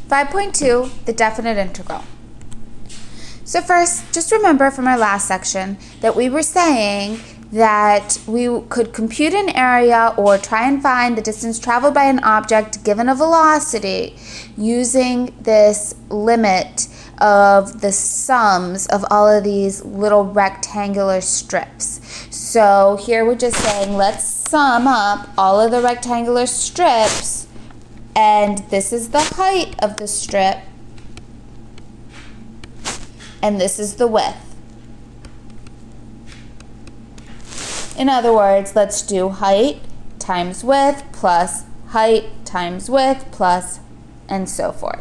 5.2, the definite integral. So first, just remember from our last section that we were saying that we could compute an area or try and find the distance traveled by an object given a velocity using this limit of the sums of all of these little rectangular strips. So here we're just saying let's sum up all of the rectangular strips, and this is the height of the strip and this is the width. In other words, let's do height times width plus height times width plus and so forth.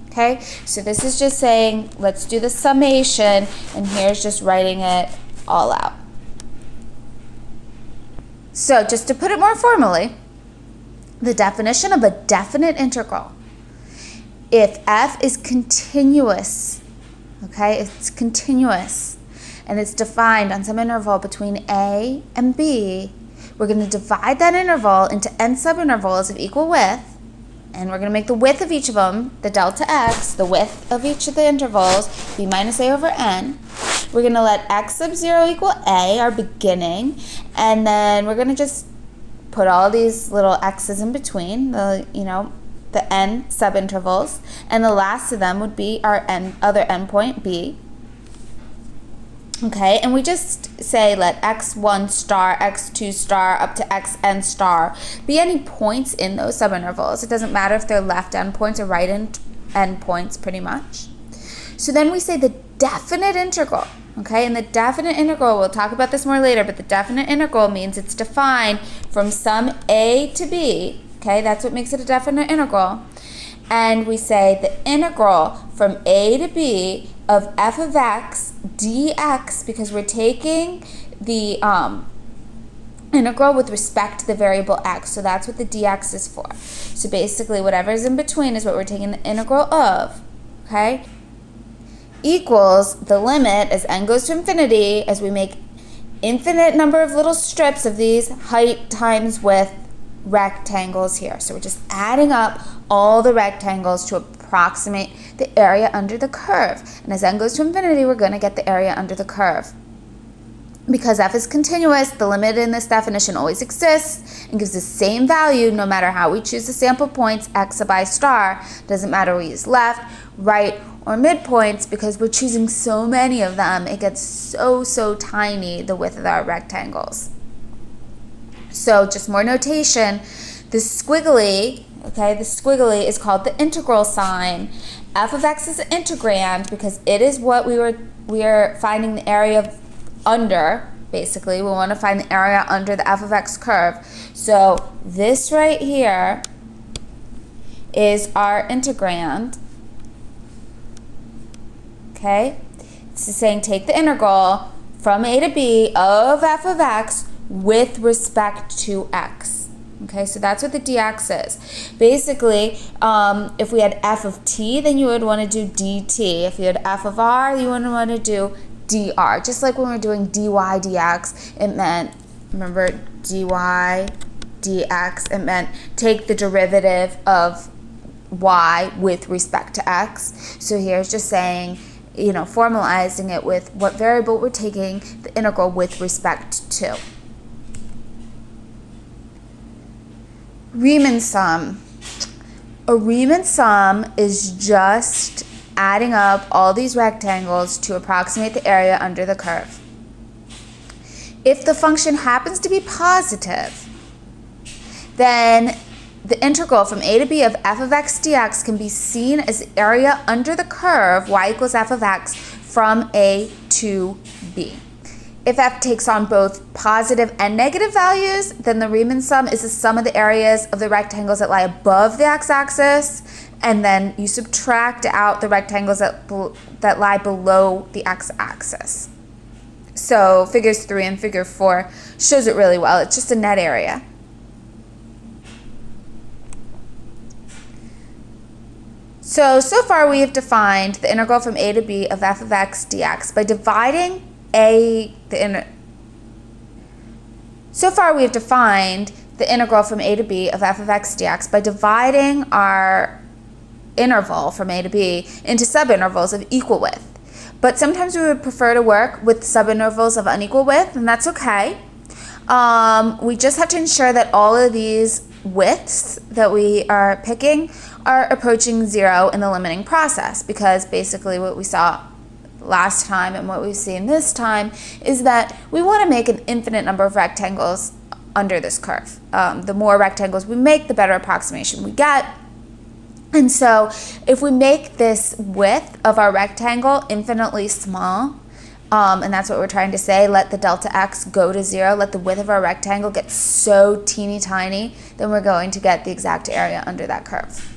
Okay, so this is just saying let's do the summation, and here's just writing it all out. So just to put it more formally, the definition of a definite integral: if f is continuous, okay, it's continuous, and it's defined on some interval between a and b, we're going to divide that interval into n subintervals of equal width, and we're going to make the width of each of them, the delta x, the width of each of the intervals, b minus a over n. We're going to let x sub 0 equal a, our beginning, and then we're going to just put all these little x's in between, the n subintervals, and the last of them would be our other endpoint, b. Okay, and we just say let x1 star, x2 star, up to xn star be any points in those subintervals. It doesn't matter if they're left endpoints or right endpoints, pretty much. So then we say the definite integral. Okay, and the definite integral, we'll talk about this more later, but the definite integral means it's defined from some a to b. Okay, that's what makes it a definite integral. And we say the integral from a to b of f of x dx, because we're taking the integral with respect to the variable x, so that's what the dx is for. So basically whatever is in between is what we're taking the integral of, okay, equals the limit as n goes to infinity, as we make infinite number of little strips of these height times width rectangles here. So we're just adding up all the rectangles to approximate the area under the curve. And as n goes to infinity, we're going to get the area under the curve. Because f is continuous, the limit in this definition always exists and gives the same value no matter how we choose the sample points, x sub I star. Doesn't matter we use left, right, or midpoints, because we're choosing so many of them, it gets so tiny, the width of our rectangles. So just more notation, the squiggly, okay, the squiggly is called the integral sign. F of x is an integrand because it is what we are finding the area of under, basically. We want to find the area under the f of x curve. So this right here is our integrand. Okay, it's saying take the integral from a to b of f of x with respect to x. Okay, so that's what the dx is. Basically, if we had f of t, then you would want to do dt. If you had f of r, you would want to do dr. Just like when we're doing dy dx, it meant, remember, dy dx, it meant take the derivative of y with respect to x. So here's just saying, formalizing it with what variable we're taking the integral with respect to. Riemann sum. A Riemann sum is just adding up all these rectangles to approximate the area under the curve. If the function happens to be positive, then the integral from a to b of f of x dx can be seen as the area under the curve y equals f of x from a to b. If f takes on both positive and negative values, then the Riemann sum is the sum of the areas of the rectangles that lie above the x-axis, and then you subtract out the rectangles that lie below the x-axis. So figures 3 and figure 4 shows it really well. It's just a net area. So far we have defined the integral from a to b of f of x dx by dividing So far we have defined the integral from a to b of f of x dx by dividing our interval from A to B into subintervals of equal width. But sometimes we would prefer to work with subintervals of unequal width, and that's okay. We just have to ensure that all of these widths that we are picking are approaching 0 in the limiting process, because basically what we saw last time and what we've seen this time is that we want to make an infinite number of rectangles under this curve. The more rectangles we make, the better approximation we get. And so if we make this width of our rectangle infinitely small, and that's what we're trying to say, let the delta x go to 0, let the width of our rectangle get so teeny tiny, then we're going to get the exact area under that curve.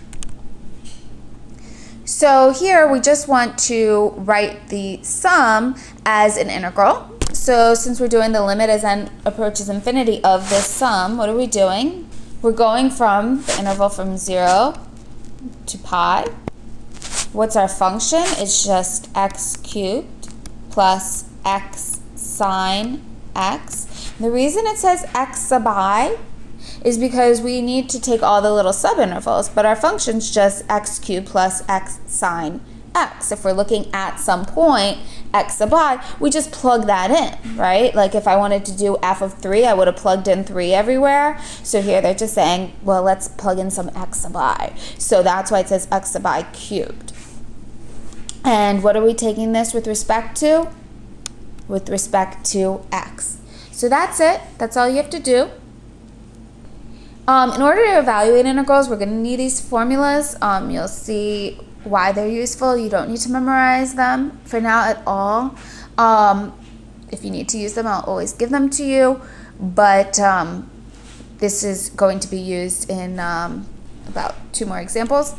So here we just want to write the sum as an integral. So since we're doing the limit as n approaches infinity of this sum, what are we doing? We're going from the interval from 0 to pi. What's our function? It's just x cubed plus x sine x. The reason it says x sub I is because we need to take all the little subintervals, but our function's just x cubed plus x sine x. If we're looking at some point, x sub I, we just plug that in, right? Like if I wanted to do f of 3, I would have plugged in 3 everywhere. So here they're just saying, well, let's plug in some x sub I. So that's why it says x sub I cubed. And what are we taking this with respect to? With respect to x. So that's it. That's all you have to do. In order to evaluate integrals, we're going to need these formulas. You'll see why they're useful. You don't need to memorize them for now at all. If you need to use them, I'll always give them to you. But this is going to be used in about 2 more examples.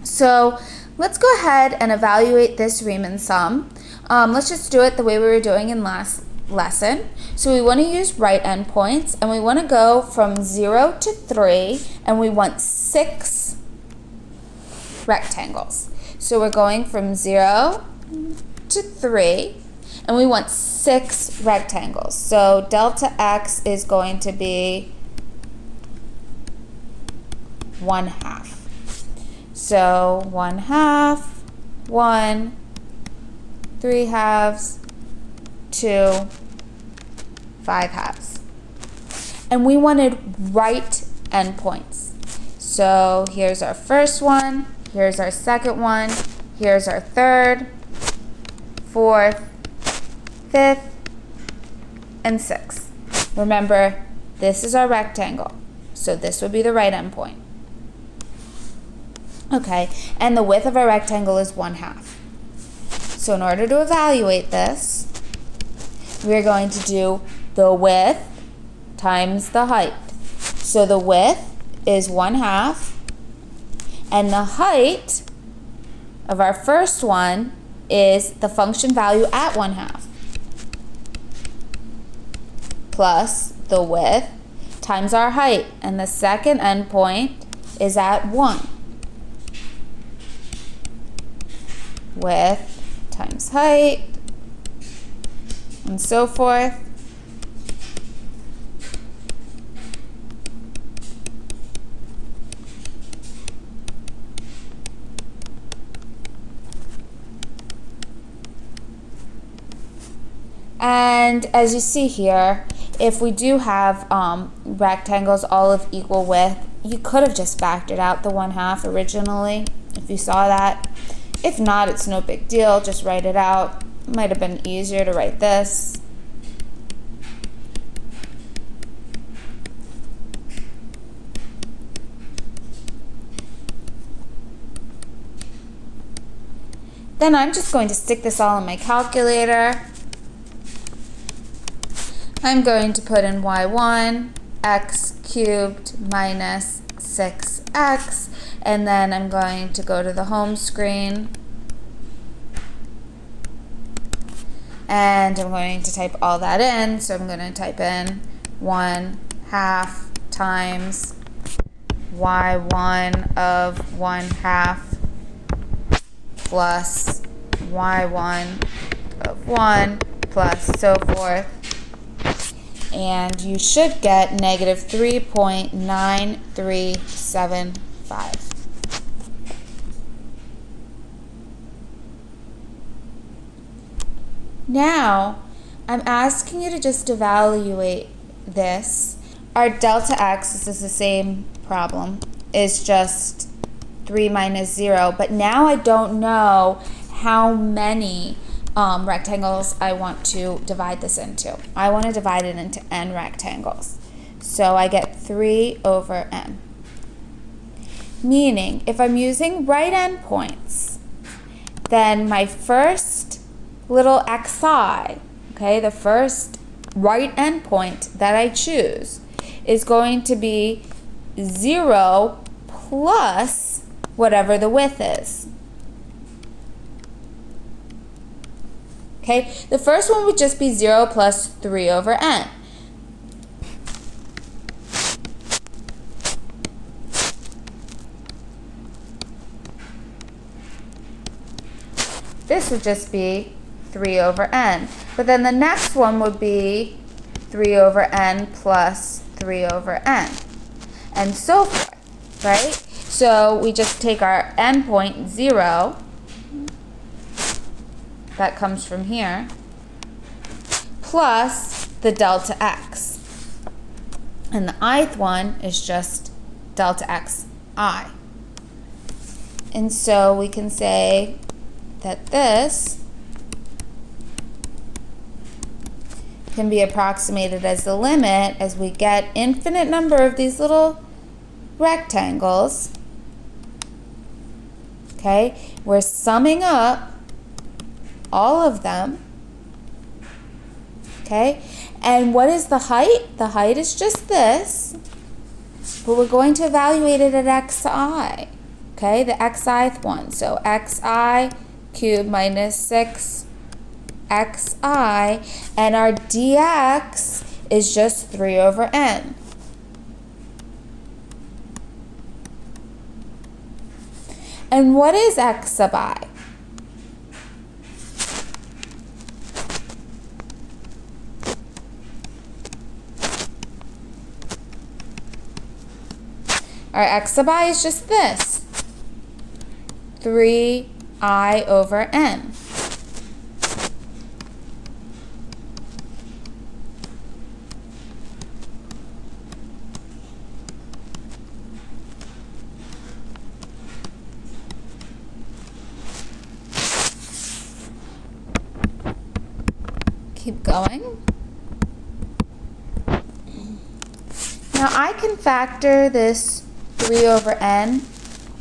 So let's go ahead and evaluate this Riemann sum. Let's just do it the way we were doing in last lesson. So we want to use right endpoints, and we want to go from 0 to 3, and we want 6 rectangles. So we're going from 0 to 3, and we want 6 rectangles. So delta x is going to be 1/2. So 1/2, 1, 3/2, 2, 5/2. And we wanted right endpoints. So here's our first one, here's our second one, here's our third, fourth, fifth, and sixth. Remember, this is our rectangle, so this would be the right endpoint. Okay, and the width of our rectangle is 1/2. So in order to evaluate this, we're going to do the width times the height. So the width is 1/2, and the height of our first one is the function value at 1/2 plus the width times our height, and the second endpoint is at 1. Width times height, and so forth. And as you see here, if we do have rectangles all of equal width, you could have just factored out the 1/2 originally if you saw that. If not, it's no big deal, just write it out. Might have been easier to write this. Then I'm just going to stick this all in my calculator. I'm going to put in y1, x cubed minus 6x, and then I'm going to go to the home screen, and I'm going to type all that in. So I'm going to type in 1/2 times y1 of 1/2 plus y1 of 1 plus so forth. And you should get negative 3.9375. Now, I'm asking you to just evaluate this. Our delta x, this is the same problem, is just 3 minus 0. But now I don't know how many rectangles I want to divide this into. I want to divide it into n rectangles. So I get 3 over n. Meaning, if I'm using right endpoints, then my first little xi, okay, the first right endpoint that I choose is going to be 0 plus whatever the width is. Okay, the first one would just be 0 plus 3 over n. This would just be 3 over n. But then the next one would be 3 over n plus 3 over n. And so forth, right? So we just take our endpoint 0, that comes from here, plus the delta x. And the ith one is just delta xi. And so we can say that this can be approximated as the limit as we get infinite number of these little rectangles. Okay, we're summing up all of them. Okay, and what is the height? The height is just this, but we're going to evaluate it at xi. Okay, the xith one. So xi cubed minus 6xi, and our dx is just 3 over n. And what is x sub I? Our x sub I is just this, 3i over n. Keep going. Now I can factor this 3 over n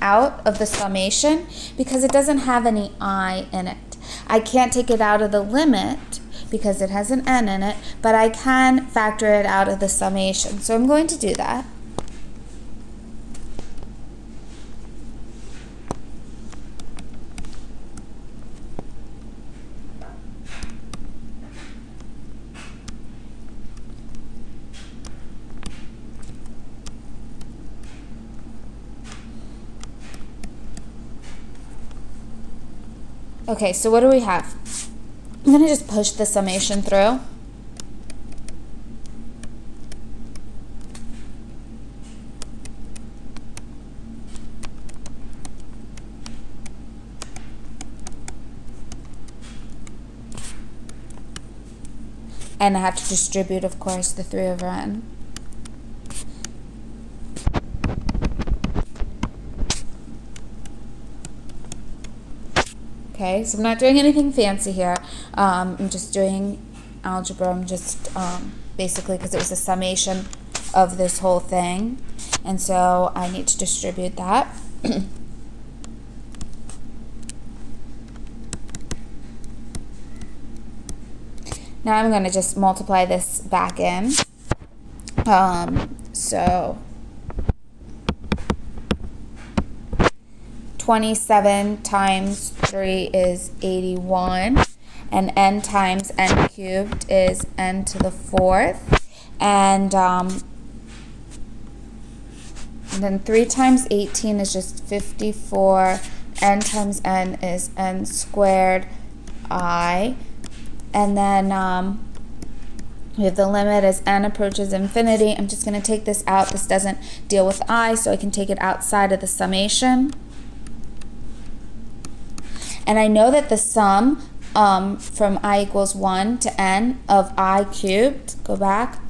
out of the summation because it doesn't have any I in it. I can't take it out of the limit because it has an n in it, but I can factor it out of the summation. So I'm going to do that. Okay, so what do we have? I'm going to just push the summation through. And I have to distribute, of course, the 3 over n. Okay, so I'm not doing anything fancy here. I'm just doing algebra. I'm just basically because it was a summation of this whole thing. And so I need to distribute that. Now I'm going to just multiply this back in. So 27 times 3 is 81, and n times n cubed is n to the 4th, and then 3 times 18 is just 54, n times n is n squared I, and then we have the limit as n approaches infinity. I'm just going to take this out. This doesn't deal with I, so I can take it outside of the summation. And I know that the sum from I equals 1 to n of I cubed, go back,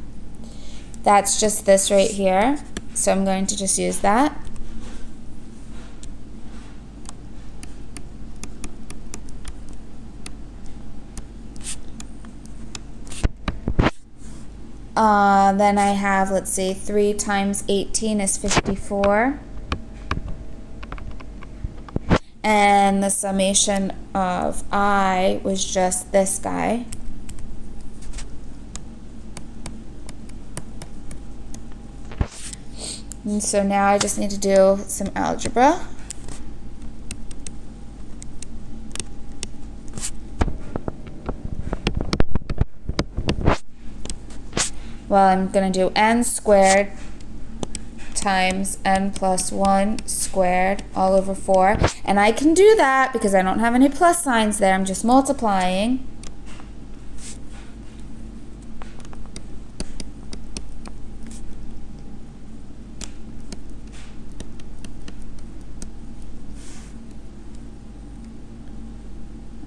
that's just this right here. So I'm going to just use that. Then I have, let's see, 3 times 18 is 54. And the summation of I was just this guy. And so now I just need to do some algebra. Well, I'm going to do n squared times n plus 1 squared all over 4. And I can do that because I don't have any plus signs there. I'm just multiplying.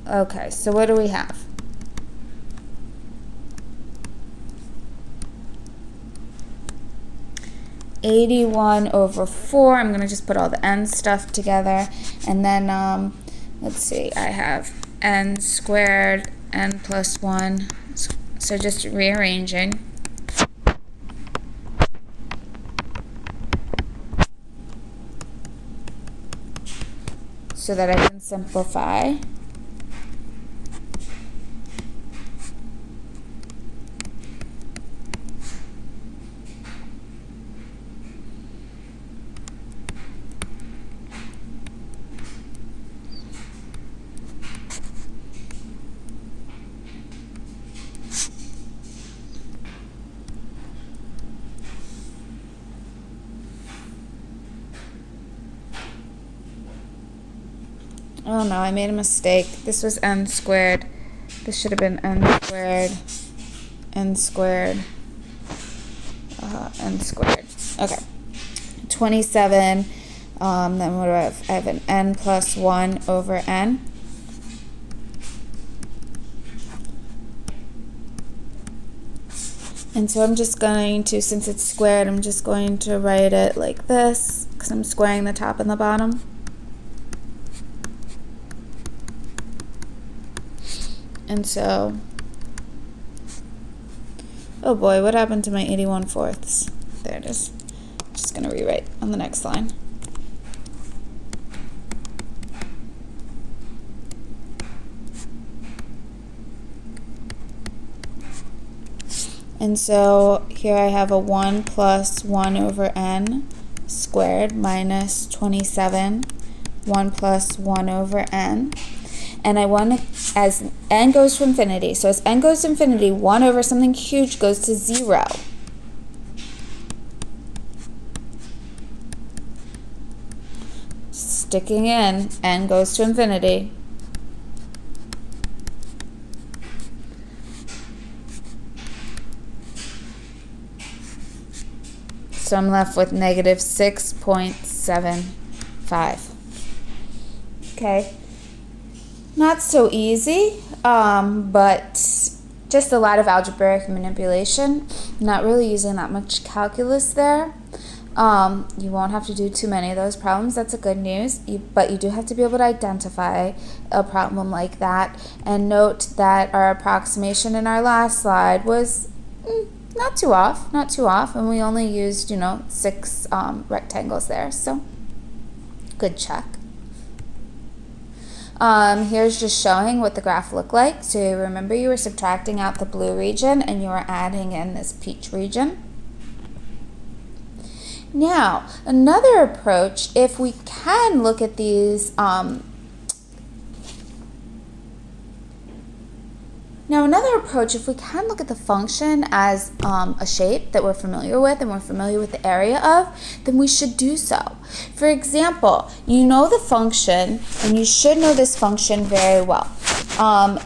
Okay, so what do we have? (81/4). I'm going to just put all the n stuff together. And then, let's see, I have n squared, n plus 1. So just rearranging. So that I can simplify. Oh no, I made a mistake. This was n squared. This should have been n squared, n squared, n squared. Okay. 27. Then what do I have? I have an n plus 1 over n. And so I'm just going to, since it's squared, I'm just going to write it like this because I'm squaring the top and the bottom. And so, oh boy, what happened to my 81/4? There it is. Just going to rewrite on the next line. And so here I have a 1 plus 1 over n squared minus 27, 1 plus 1 over n. And I want to, as n goes to infinity, so as n goes to infinity, 1 over something huge goes to 0. Sticking in, n goes to infinity. So I'm left with negative 6.75. Okay. Not so easy, but just a lot of algebraic manipulation. Not really using that much calculus there. You won't have to do too many of those problems. That's a good news. But you do have to be able to identify a problem like that. And note that our approximation in our last slide was not too off, and we only used, 6 rectangles there. So good check. Here's just showing what the graph looked like. So you remember you were subtracting out the blue region and you were adding in this peach region. Now, another approach, if we can look at these, if we can look at the function as a shape that we're familiar with and we're familiar with the area of, then we should do so. For example, you know the function, and you should know this function very well.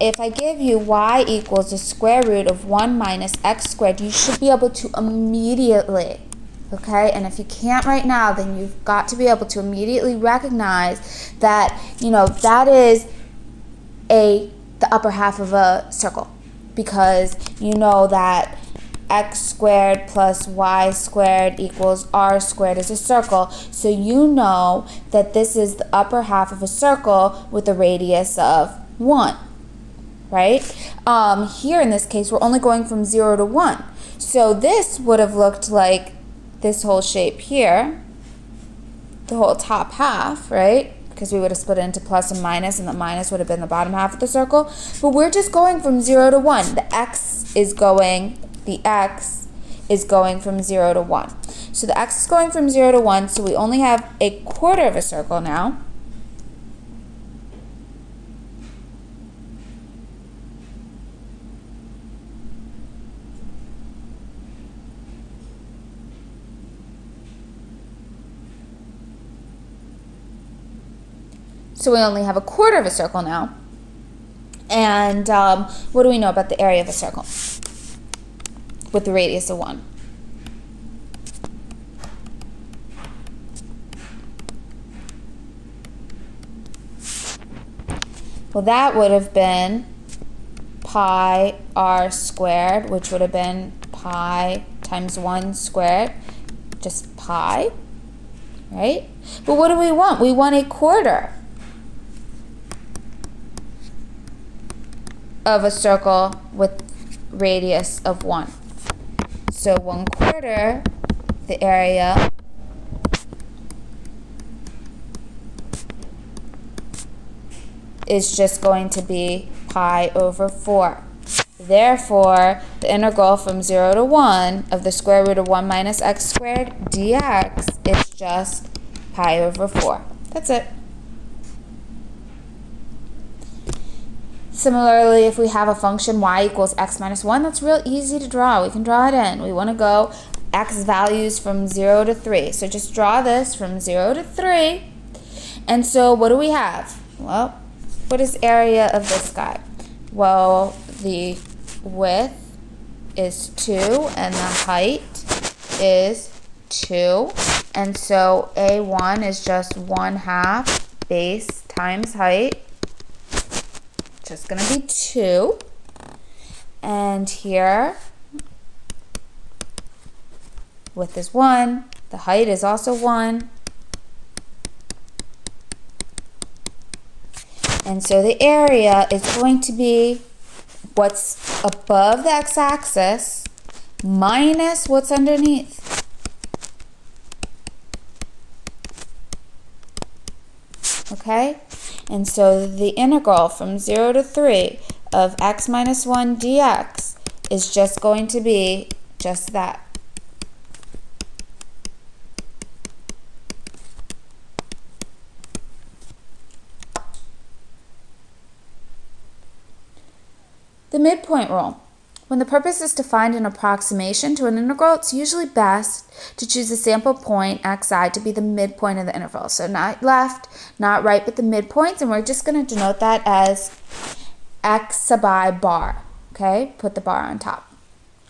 If I give you y equals the square root of 1 minus x squared, you should be able to immediately, okay? And if you can't right now, then you've got to be able to immediately recognize that, that is the upper half of a circle, because you know that x squared plus y squared equals r squared is a circle. So you know that this is the upper half of a circle with a radius of 1, right? Here in this case, we're only going from 0 to 1. So this would have looked like this whole shape here, the whole top half, right? Because we would have split it into plus and the minus would have been the bottom half of the circle. But we're just going from 0 to 1. The x is going from 0 to 1. So the x is going from 0 to 1, so we only have a quarter of a circle now. So we only have a quarter of a circle now. And what do we know about the area of a circle with the radius of 1? Well, that would have been pi r squared, which would have been pi times 1 squared, just pi, right? But what do we want? We want a quarter of a circle with radius of 1. So 1/4, the area is just going to be pi over 4. Therefore, the integral from 0 to 1 of the square root of 1 minus x squared dx is just pi over 4. That's it. Similarly, if we have a function y equals x minus 1, that's real easy to draw. We can draw it in. We want to go x values from 0 to 3. So just draw this from 0 to 3. And so what do we have? Well, what is area of this guy? Well, the width is 2 and the height is 2. And so A1 is just 1/2 base times height. Just going to be 2. And here, width is 1. The height is also 1. And so the area is going to be what's above the x-axis minus what's underneath. Okay? And so the integral from 0 to 3 of x minus 1 dx is just going to be just that. The midpoint rule. When the purpose is to find an approximation to an integral, it's usually best to choose a sample point xi to be the midpoint of the interval. So not left, not right, but the midpoints, and we're just going to denote that as x sub I bar. Okay, put the bar on top.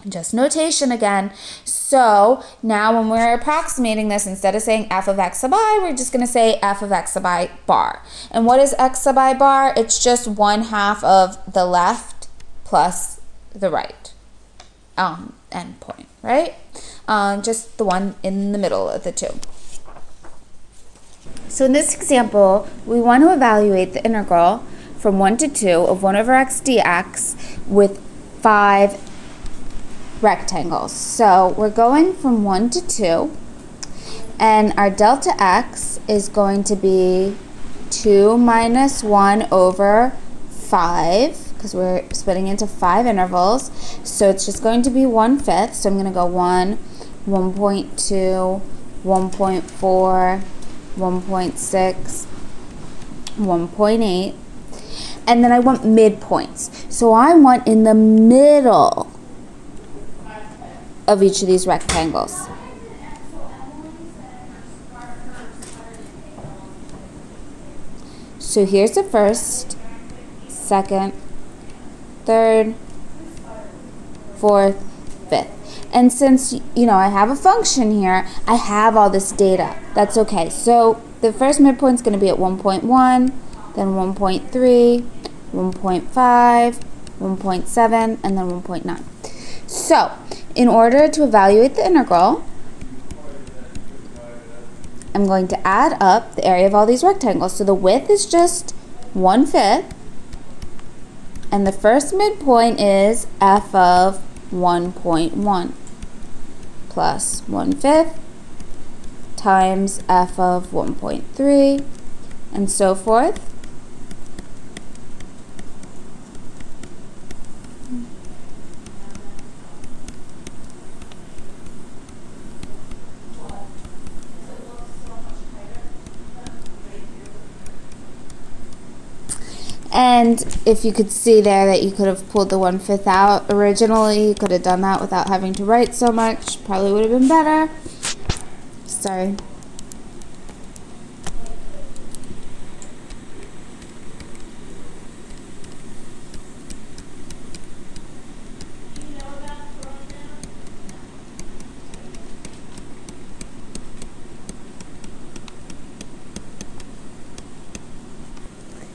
Just notation again. So now when we're approximating this, instead of saying f of x sub I, we're just going to say f of x sub I bar. And what is x sub I bar? It's just 1/2 of the left plus the right endpoint, right? Just the one in the middle of the two. So in this example, we want to evaluate the integral from 1 to 2 of 1 over x dx with 5 rectangles. So we're going from 1 to 2, and our delta x is going to be 2 minus 1 over 5, because we're splitting into 5 intervals. So it's just going to be 1/5. So I'm going to go 1, 1.2, 1.4, 1.6, 1.8. And then I want midpoints. So I want in the middle of each of these rectangles. So here's the first, second, third, fourth, fifth. And since, you know, I have a function here, I have all this data. That's okay. So the first midpoint is going to be at 1.1, then 1.3, 1.5, 1.7, and then 1.9. So, in order to evaluate the integral, I'm going to add up the area of all these rectangles. So the width is just 1/5, and the first midpoint is f of 1.1 plus 1/5 times f of 1.3, and so forth. And if you could see there that you could have pulled the 1/5 out originally, you could have done that without having to write so much. Probably would have been better. Sorry.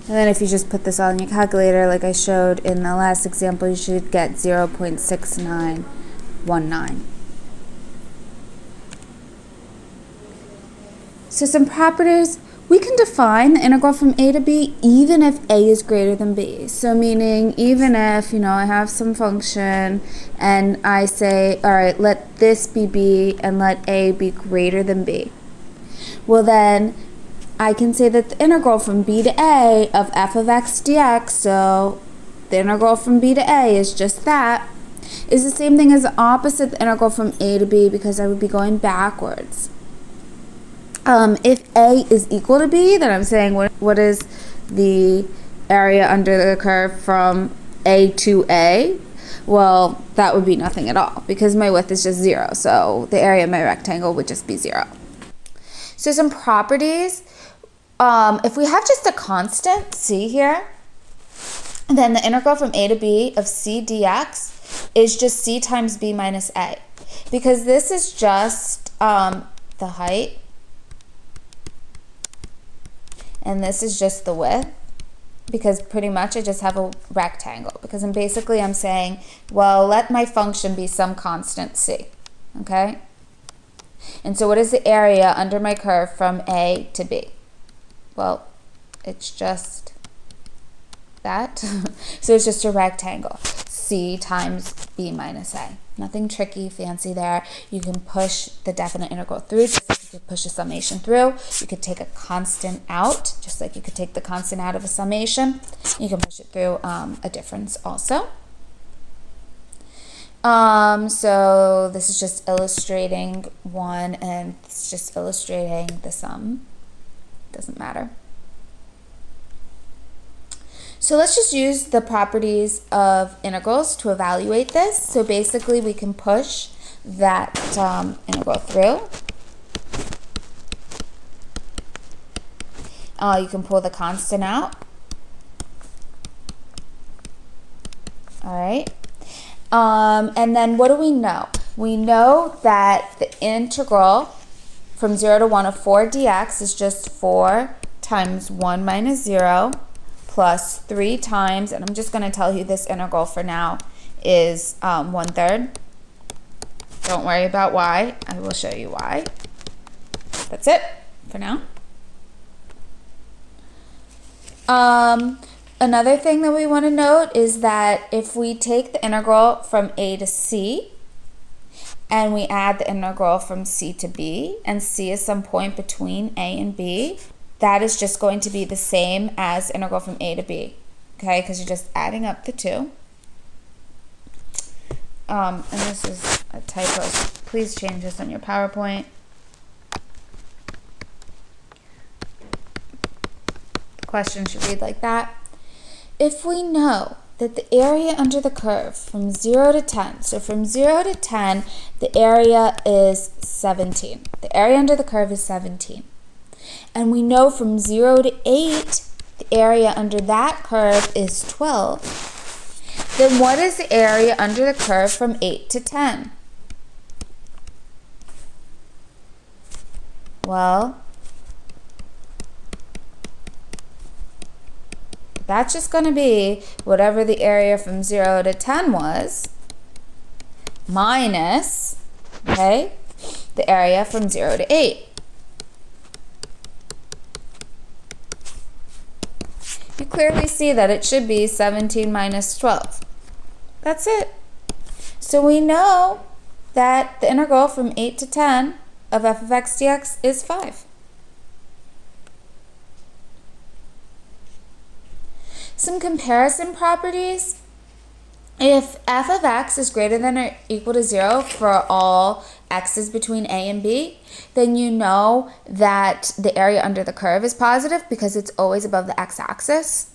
And then if you just put this on your calculator like I showed in the last example, you should get 0.6919. So some properties, we can define the integral from a to b even if a is greater than b. So meaning even if, I have some function and I say, all right, let this be b and let a be greater than b. Well then, I can say that the integral from b to a of f of x dx, so the integral from b to a is just that, is the same thing as the opposite the integral from a to b, because I would be going backwards. If a is equal to b, then I'm saying what is the area under the curve from a to a? Well, that would be nothing at all, because my width is just 0, so the area of my rectangle would just be 0. So some properties. If we have just a constant c here, then the integral from a to b of c dx is just c times b minus a, because this is just the height, and this is just the width, because pretty much I just have a rectangle, because I'm saying, well, let my function be some constant c, okay? And so what is the area under my curve from a to b? Well, it's just that. So it's just a rectangle. C times b minus a. Nothing tricky, fancy there. You can push the definite integral through, just like you could push a summation through. You could take a constant out, just like you could take the constant out of a summation. You can push it through a difference also. So this is just illustrating one, and it's just illustrating the sum. Doesn't matter. So let's just use the properties of integrals to evaluate this. So basically we can push that integral through. You can pull the constant out. All right. And then what do we know? We know that the integral from 0 to 1 of 4 dx is just 4 times 1 minus 0 plus 3 times, and I'm just going to tell you this integral for now is 1/3. Don't worry about why. I will show you why. That's it for now. Another thing that we want to note is that if we take the integral from a to c, and we add the integral from c to b, and c is some point between a and b, that is just going to be the same as integral from a to b, okay? Because you're just adding up the two. And this is a typo, so please change this on your PowerPoint. The question should read like that. If we know that the area under the curve from 0 to 10, so from 0 to 10, the area is 17. The area under the curve is 17. And we know from 0 to 8, the area under that curve is 12. Then what is the area under the curve from 8 to 10? Well, the That's just going to be whatever the area from 0 to 10 was, minus, okay, the area from 0 to 8. You clearly see that it should be 17 minus 12. That's it. So we know that the integral from 8 to 10 of f of x dx is 5. Some comparison properties. If f of x is greater than or equal to 0 for all x's between a and b, then you know that the area under the curve is positive because it's always above the x-axis.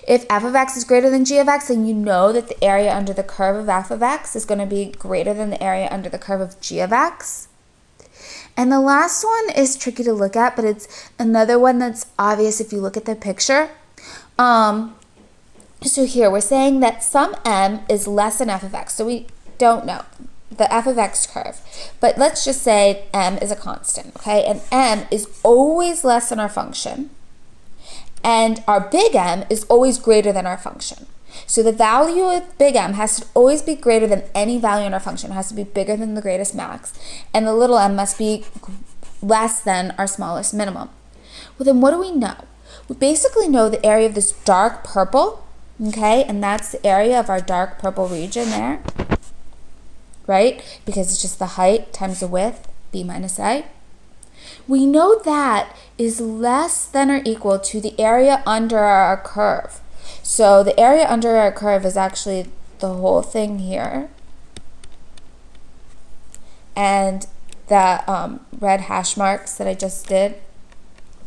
If f of x is greater than g of x, then you know that the area under the curve of f of x is going to be greater than the area under the curve of g of x. And the last one is tricky to look at, but it's another one that's obvious if you look at the picture. So here we're saying that some m is less than f of x. So we don't know the f of x curve. But let's just say m is a constant, okay? And m is always less than our function. And our big M is always greater than our function. So the value of big M has to always be greater than any value in our function. It has to be bigger than the greatest max. And the little m must be less than our smallest minimum. Well, then what do we know? We basically know the area of this dark purple, okay? And that's the area of our dark purple region there, right? Because it's just the height times the width, b minus a. We know that is less than or equal to the area under our curve. So the area under our curve is actually the whole thing here. And the red hash marks that I just did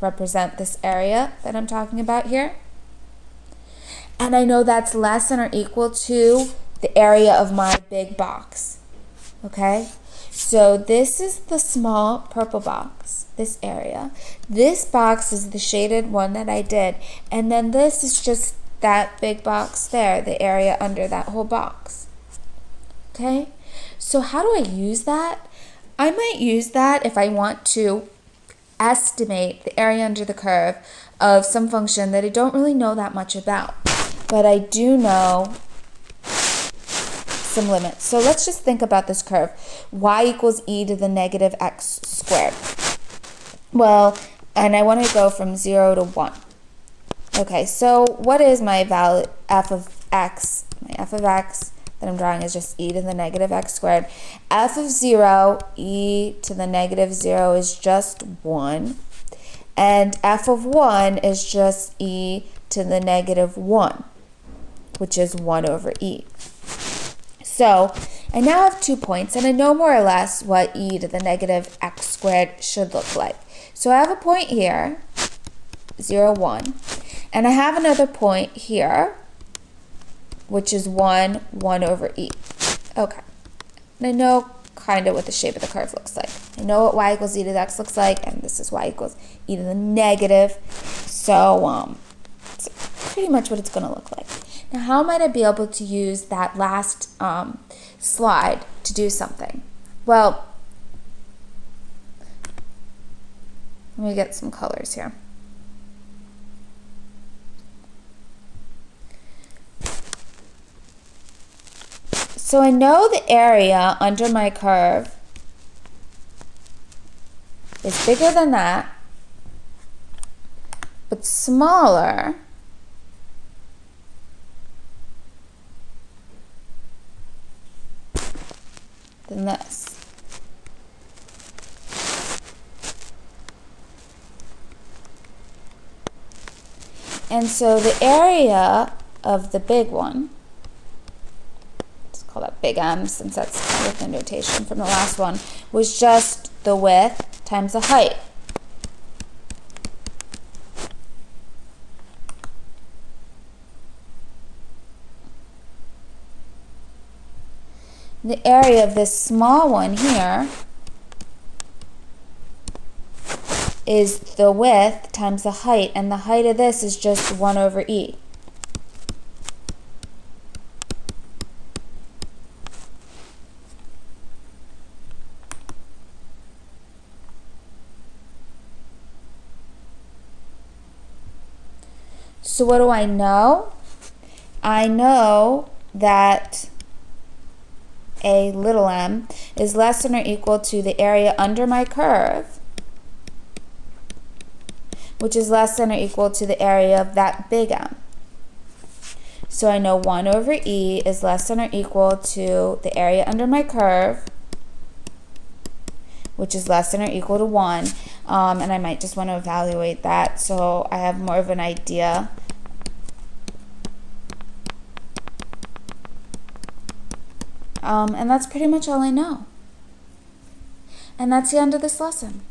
represent this area that I'm talking about here. And I know that's less than or equal to the area of my big box, okay? So this is the small purple box, this area. This box is the shaded one that I did. And then this is just that big box there, the area under that whole box. Okay? So how do I use that? I might use that if I want to estimate the area under the curve of some function that I don't really know that much about. But I do know some limits. So let's just think about this curve. Y equals e to the negative x squared. Well, and I want to go from 0 to 1. Okay, so what is my value f of x? My f of x that I'm drawing is just e to the negative x squared. F of 0, e to the negative 0 is just 1. And f of 1 is just e to the negative 1, which is 1 over e. So I now have 2 points, and I know more or less what e to the negative x squared should look like. So I have a point here, 0, 1, and I have another point here, which is 1, 1 over e. Okay, and I know kind of what the shape of the curve looks like. I know what y equals e to the x looks like, and this is y equals e to the negative. So it's pretty much what it's going to look like. Now, how might I be able to use that last slide to do something? Well, let me get some colors here. So I know the area under my curve is bigger than that, but smaller than this. And so the area of the big one, let's call that big M since that's kind of the notation from the last one, was just the width times the height. The area of this small one here is the width times the height, and the height of this is just 1 over e. So what do I know? I know that a little m is less than or equal to the area under my curve, which is less than or equal to the area of that big M. So I know 1 over E is less than or equal to the area under my curve, which is less than or equal to 1. And I might just want to evaluate that so I have more of an idea. And that's pretty much all I know. And that's the end of this lesson.